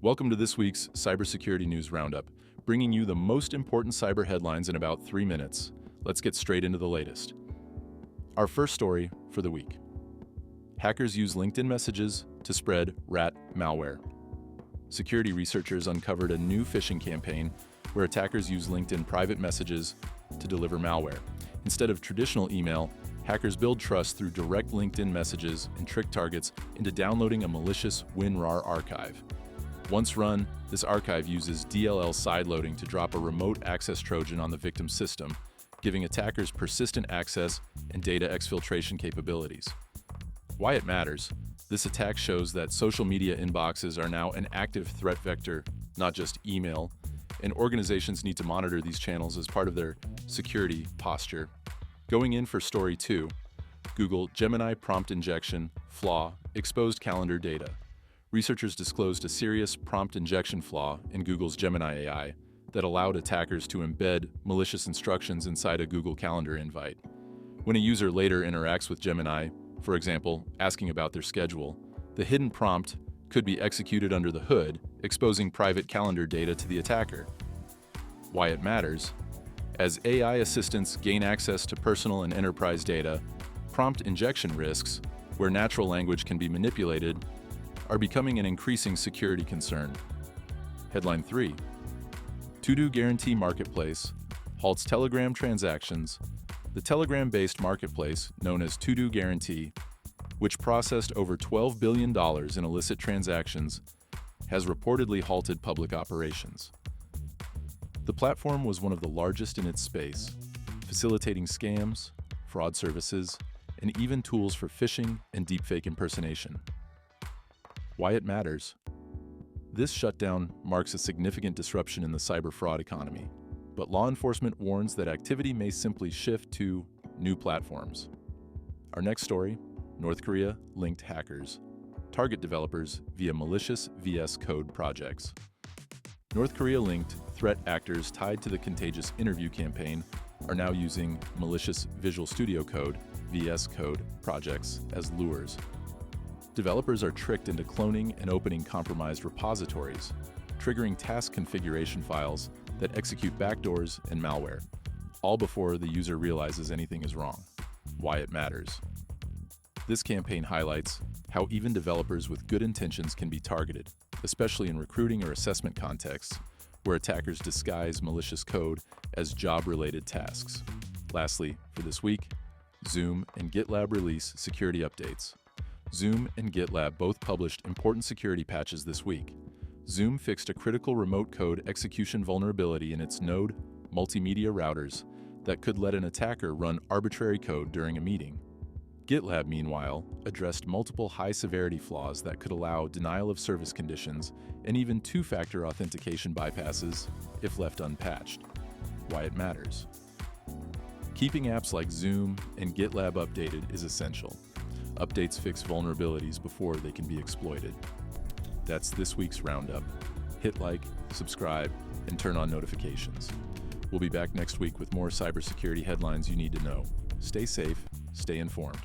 Welcome to this week's Cybersecurity News Roundup, bringing you the most important cyber headlines in about 3 minutes. Let's get straight into the latest. Our first story for the week. Hackers use LinkedIn messages to spread rat malware. Security researchers uncovered a new phishing campaign where attackers use LinkedIn private messages to deliver malware. Instead of traditional email, hackers build trust through direct LinkedIn messages and trick targets into downloading a malicious WinRAR archive. Once run, this archive uses DLL sideloading to drop a remote access Trojan on the victim's system, giving attackers persistent access and data exfiltration capabilities. Why it matters: this attack shows that social media inboxes are now an active threat vector, not just email, and organizations need to monitor these channels as part of their security posture. Going in for story 2, Google Gemini prompt injection flaw exposed calendar data. Researchers disclosed a serious prompt injection flaw in Google's Gemini AI that allowed attackers to embed malicious instructions inside a Google Calendar invite. When a user later interacts with Gemini, for example, asking about their schedule, the hidden prompt could be executed under the hood, exposing private calendar data to the attacker. Why it matters: as AI assistants gain access to personal and enterprise data, prompt injection risks, where natural language can be manipulated, are becoming an increasing security concern. Headline 3. To-Do Guarantee Marketplace halts Telegram transactions. The Telegram-based marketplace, known as To-Do Guarantee, which processed over $12 billion in illicit transactions, has reportedly halted public operations. The platform was one of the largest in its space, facilitating scams, fraud services, and even tools for phishing and deepfake impersonation. Why it matters: this shutdown marks a significant disruption in the cyber fraud economy, but law enforcement warns that activity may simply shift to new platforms. Our next story: North Korea linked hackers target developers via malicious VS Code projects. North Korea linked threat actors tied to the contagious interview campaign are now using malicious Visual Studio Code (VS Code) projects as lures. Developers are tricked into cloning and opening compromised repositories, triggering task configuration files that execute backdoors and malware, all before the user realizes anything is wrong. Why it matters: this campaign highlights how even developers with good intentions can be targeted, especially in recruiting or assessment contexts, where attackers disguise malicious code as job-related tasks. Lastly, for this week, Zoom and GitLab release security updates. Zoom and GitLab both published important security patches this week. Zoom fixed a critical remote code execution vulnerability in its Node multimedia routers that could let an attacker run arbitrary code during a meeting. GitLab, meanwhile, addressed multiple high-severity flaws that could allow denial-of-service conditions and even two-factor authentication bypasses if left unpatched. Why it matters: keeping apps like Zoom and GitLab updated is essential. Updates fix vulnerabilities before they can be exploited. That's this week's Roundup. Hit like, subscribe, and turn on notifications. We'll be back next week with more cybersecurity headlines you need to know. Stay safe, stay informed.